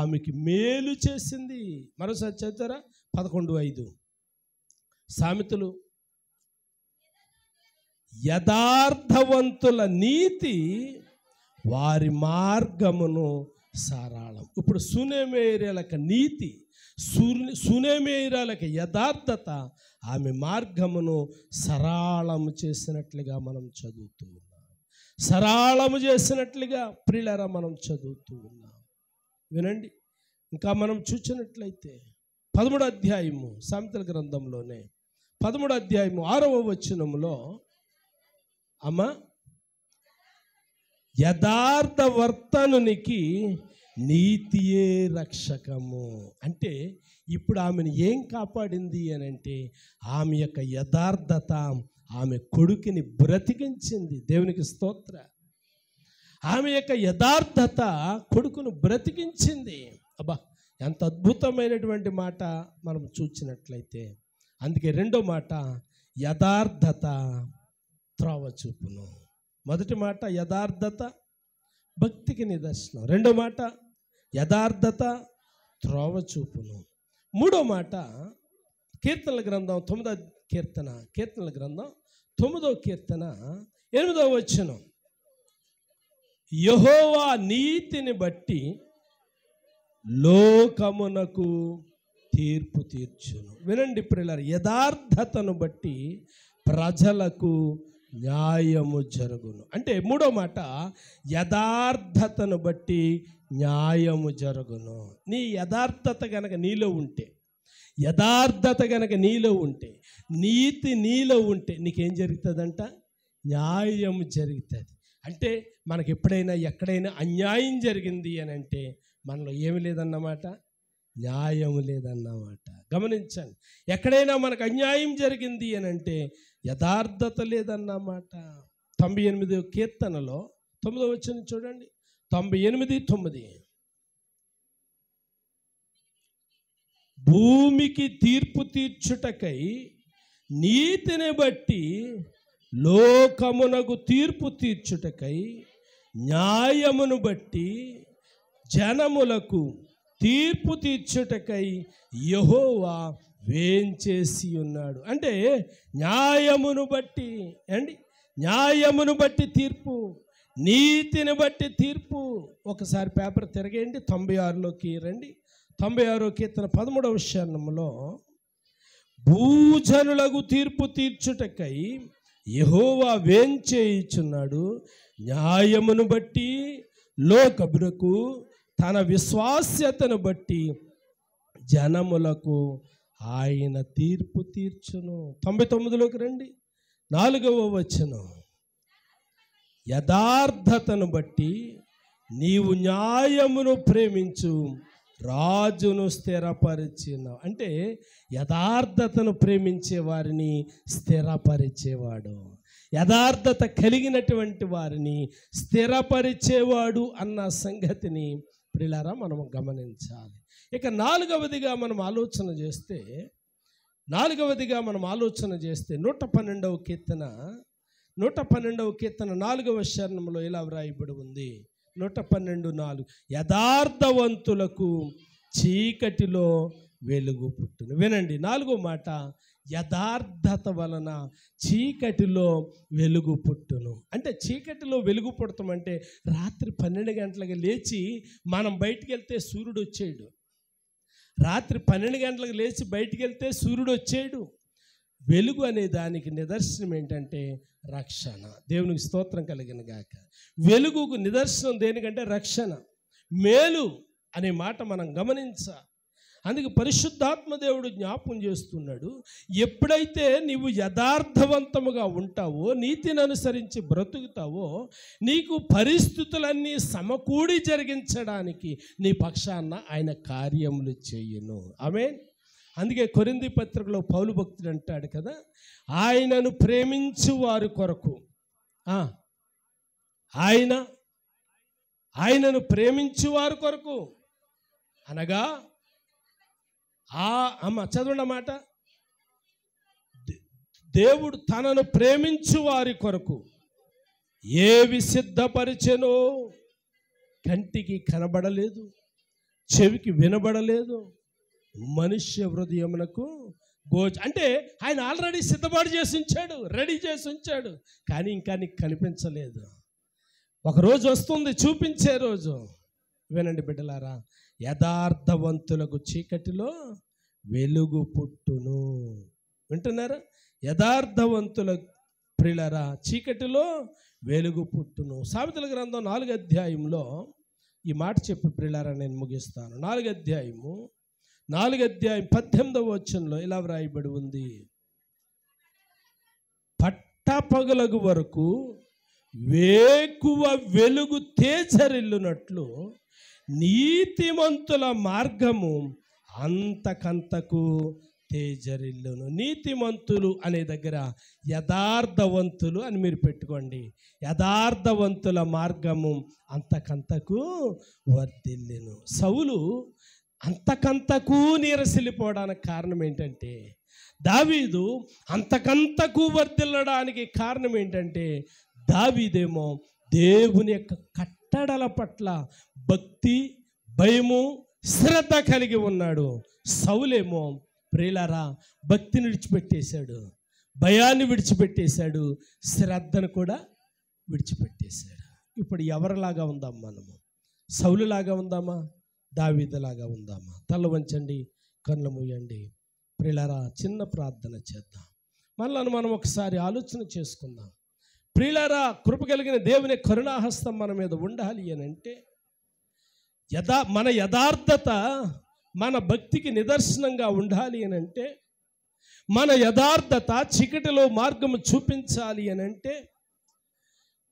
ఆమెకి మేలు చేసింది. మరోసారి చదువుతారా? 11:5 సామెతలు. యథార్థవంతుల నీతి వారి మార్గమును సరళం. ఇప్పుడు సునేమేయురాలకు నీతి, సునేమేయురాలకు యథార్థత ఆమె మార్గమును సరళము చేసినట్లుగా మనం చదువుతూ ఉన్నాం. సరళము చేసినట్లుగా ప్రియులారా మనం చదువుతూ ఉన్నాం. వినండి, ఇంకా మనం చూసినట్లయితే 13వ అధ్యాయము సామెతల గ్రంథంలోనే 13వ అధ్యాయము 6వ వచనములో, అమ్మ యథార్థ వర్తనునికి నీతియే రక్షకము. అంటే ఇప్పుడు ఆమెను ఏం కాపాడింది అని అంటే, ఆమె యొక్క యథార్థత ఆమె కొడుకుని బ్రతికించింది. దేవునికి స్తోత్ర. ఆమె యొక్క యథార్థత కొడుకును బ్రతికించింది. అబ్బా, ఎంత అద్భుతమైనటువంటి మాట మనం చూసినట్లయితే. అందుకే రెండో మాట యథార్థత త్రోవ చూపును. మొదటి మాట యథార్థత భక్తికి నిదర్శనం. రెండో మాట యథార్థత త్రోవ చూపును. మూడో మాట కీర్తనల గ్రంథం 9వ కీర్తన, కీర్తనల గ్రంథం 9వ కీర్తన 8వ వచనం, యెహోవా నీతిని బట్టి లోకమునకు తీర్పు తీర్చును. వినండి ప్రియులారా, యథార్థతను బట్టి ప్రజలకు న్యాయము జరుగును. అంటే మూడో మాట యథార్థతను బట్టి న్యాయము జరుగును. నీ యథార్థత గనక నీలో ఉంటే, యథార్థత గనక నీలో ఉంటే, నీతి నీలో ఉంటే నీకేం జరుగుతుందంట? న్యాయం జరుగుతుంది. అంటే మనకి ఎప్పుడైనా ఎక్కడైనా అన్యాయం జరిగింది అని అంటే మనలో ఏమి లేదన్నమాట, న్యాయం లేదన్నమాట. గమనించండి, ఎక్కడైనా మనకు అన్యాయం జరిగింది అని అంటే యథార్థత లేదన్నమాట. 98వ కీర్తనలో 9వ వచనం చూడండి. 98:9 భూమికి తీర్పు తీర్చుటకై నీతిని బట్టి లోకమునకు తీర్పు తీర్చుటకై న్యాయమును బట్టి జనములకు తీర్పు తీర్చుటకై యెహోవా వేంచేసి ఉన్నాడు. అంటే న్యాయమును బట్టి అండి, న్యాయమును బట్టి తీర్పు, నీతిని బట్టి తీర్పు. ఒకసారి పేపర్ తిరగండి, 96లోకి రండి. 96వ కీర్తన 13వ వచనంలో భూజనులకు తీర్పు తీర్చుటకై యెహోవా వేంచేయుచున్నాడు, న్యాయమును బట్టి లోకమునకు తన విశ్వాస్యతను బట్టి జనములకు ఆయన తీర్పు తీర్చును. 99లోకి రండి, 4వ వచనం యథార్థతను బట్టి నీవు న్యాయమును ప్రేమించు, రాజును స్థిరపరిచినావు. అంటే యథార్థతను ప్రేమించే వారిని స్థిరపరిచేవాడు, యథార్థత కలిగినటువంటి వారిని స్థిరపరిచేవాడు అన్న సంగతిని ప్రియులారా మనం గమనించాలి. ఇక నాలుగవదిగా మనం ఆలోచన చేస్తే 112వ కీర్తన 4వ చరణంలో ఇలా వ్రాయబడి ఉంది. 112:4 యథార్థవంతులకు చీకటిలో వెలుగు పుట్టును. వినండి, 4వ మాట, యథార్థత వలన చీకటిలో వెలుగు పుట్టును. అంటే చీకటిలో వెలుగు పుడతామంటే రాత్రి 12 గంటలకు లేచి మనం బయటికి వెళ్తే సూర్యుడు వచ్చేయడు. రాత్రి 12 గంటలకు లేచి బయటికి వెళ్తే సూర్యుడు వచ్చేయడు. వెలుగు అనే దానికి నిదర్శనం ఏంటంటే రక్షణ. దేవునికి స్తోత్రం కలిగిన గాక. వెలుగుకు నిదర్శనం దేనికంటే రక్షణ, మేలు అనే మాట మనం గమనించాలి. అందుకే పరిశుద్ధాత్మ దేవుడు జ్ఞాపకం చేస్తున్నాడు, ఎప్పుడైతే నీవు యథార్థవంతముగా ఉంటావో, నీతిని అనుసరించి బ్రతుకుతావో, నీకు పరిస్థితులన్నీ సమకూడి జరిగించడానికి నీ పక్షాన ఆయన కార్యములు చేయును. ఆమేన్. అందుకే కొరింథీ పత్రికలో పౌలు భక్తుడు అంటాడు కదా, ఆయనను ప్రేమించు వారి కొరకు, ఆయనను ప్రేమించు వారి కొరకు అనగా చదవండి మాట, దేవుడు తనను ప్రేమించు వారి కొరకు ఏవి సిద్ధపరిచెనో కంటికి కనబడలేదు, చెవికి వినబడలేదు, మనుష్య హృదయమునకు అంటే ఆయన ఆల్రెడీ సిద్ధపాటు చేసి ఉంచాడు, రెడీ చేసి ఉంచాడు, కానీ ఇంకా నీకు కనిపించలేదు. ఒకరోజు వస్తుంది చూపించే రోజు. వినండి బిడ్డలారా, యథార్థవంతులకు చీకటిలో వెలుగు పుట్టును. వింటున్నారా? యథార్థవంతుల ప్రియులారా చీకటిలో వెలుగు పుట్టును. సామెతల గ్రంథం 4వ అధ్యాయంలో ఈ మాట చెప్పి ప్రియులారా నేను ముగిస్తాను. 4వ అధ్యాయం 18వ వచనంలో ఇలా వ్రాయబడి ఉంది, పట్టపగలగు వరకు వేకువ వెలుగు తేజరిల్లునట్లు నీతిమంతుల మార్గము అంతకంతకు తేజరిల్లును. నీతిమంతులు అనే దగ్గర యథార్థవంతులు అని మీరు పెట్టుకోండి. యథార్థవంతుల మార్గము అంతకంతకు వర్ధిల్లును. సౌలు అంతకంతకు నీరసిల్లిపోవడానికి కారణం ఏంటంటే, దావీదు అంతకంతకు వర్ధిల్లడానికి కారణం ఏంటంటే, దావీదేమో దేవుని యొక్క కట్టడల పట్ల భక్తి, భయము, శ్రద్ధ కలిగి ఉన్నాడు. సౌలేమో ప్రియులారా భక్తిని విడిచిపెట్టేశాడు, భయాన్ని విడిచిపెట్టేశాడు, శ్రద్ధను కూడా విడిచిపెట్టేశాడు. ఇప్పుడు ఎవరిలాగా ఉందాం మనము? సౌలులాగా ఉందామా? దావీదులాగా ఉందామా? తల వంచండి, కళ్ళు మూయండి. ప్రియులారా చిన్న ప్రార్థన చేద్దాం. మనలను మనం ఒకసారి ఆలోచన చేసుకుందాం. ప్రియులారా కృప కలిగిన దేవుని కరుణాహస్తం మన మీద ఉండాలి అని అంటే, మన యథార్థత మన భక్తికి నిదర్శనంగా ఉండాలి అని అంటే, మన యథార్థత చీకటిలో మార్గము చూపించాలి అని అంటే,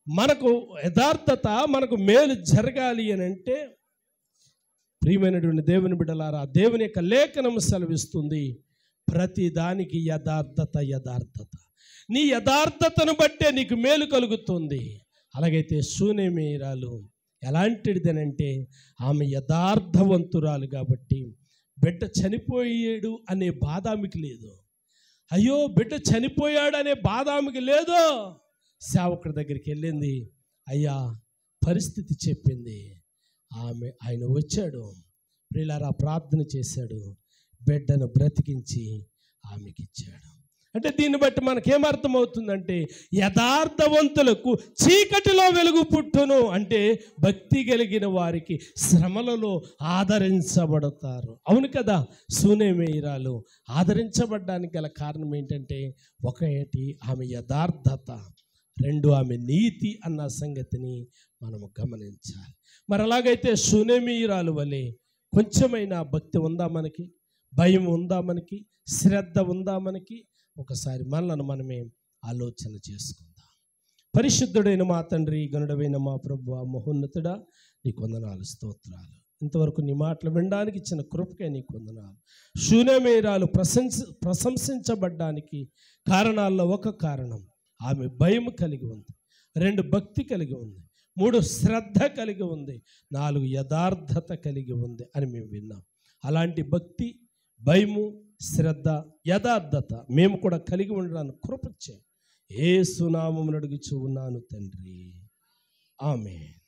మనకు యథార్థత మనకు మేలు జరగాలి అని అంటే, ప్రియమైనటువంటి దేవుని బిడ్డలారా దేవుని యొక్క లేఖనం సెలవిస్తుంది, ప్రతి దానికి యథార్థత. నీ యథార్థతను బట్టే నీకు మేలు కలుగుతుంది. అలాగైతే షూనేమీరాలు ఎలాంటిదినంటే ఆమె యథార్థవంతురాలు కాబట్టి బిడ్డ చనిపోయాడు అనే బాధ ఆమెకి లేదు. అయ్యో బిడ్డ చనిపోయాడు అనే బాధ ఆమెకి లేదు. సేవకుడి దగ్గరికి వెళ్ళింది, అయ్యా పరిస్థితి చెప్పింది, ఆయన వచ్చాడు, ప్రియులారా ప్రార్థన చేశాడు, బిడ్డను బ్రతికించి ఆమెకి ఇచ్చాడు. అంటే దీన్ని బట్టి మనకేమర్థమవుతుందంటే, యథార్థవంతులకు చీకటిలో వెలుగు పుట్టును. అంటే భక్తి కలిగిన వారికి శ్రమలలో ఆదరించబడతారు. అవును కదా, షూనేమీరాలు ఆదరించబడ్డానికి గల కారణం ఏంటంటే, ఒకటి ఆమె యథార్థత, 2 ఆమె నీతి అన్న సంగతిని మనము గమనించాలి. మరి అలాగైతే షూనేమీరాలు వలె కొంచెమైనా భక్తి ఉందా మనకి? భయం ఉందా మనకి? శ్రద్ధ ఉందా మనకి? ఒకసారి మనలను మనమే ఆలోచన చేసుకుందాం. పరిశుద్ధుడైన మా తండ్రి, గనుడైన మా ప్రభువా, మహోన్నతుడా, నీకు వందనాలు, స్తోత్రాలు. ఇంతవరకు నీ మాటలు వినడానికి ఇచ్చిన కృపకే నీకు వందనాలు. శూన్యమేరాలు ప్రశంసించబడ్డానికి కారణాల్లో ఒక కారణం, ఆమె భయం కలిగి ఉంది. 2 భక్తి కలిగి ఉంది. 3 శ్రద్ధ కలిగి ఉంది. 4 యథార్థత కలిగి ఉంది అని మేము విన్నాం. అలాంటి భక్తి, భయము, శ్రద్ధ, యథార్థత మేము కూడా కలిగి ఉండడానికి కృప చేయి. యేసు నామమున అడుగుచూ ఉన్నాను తండ్రి, ఆమేన్.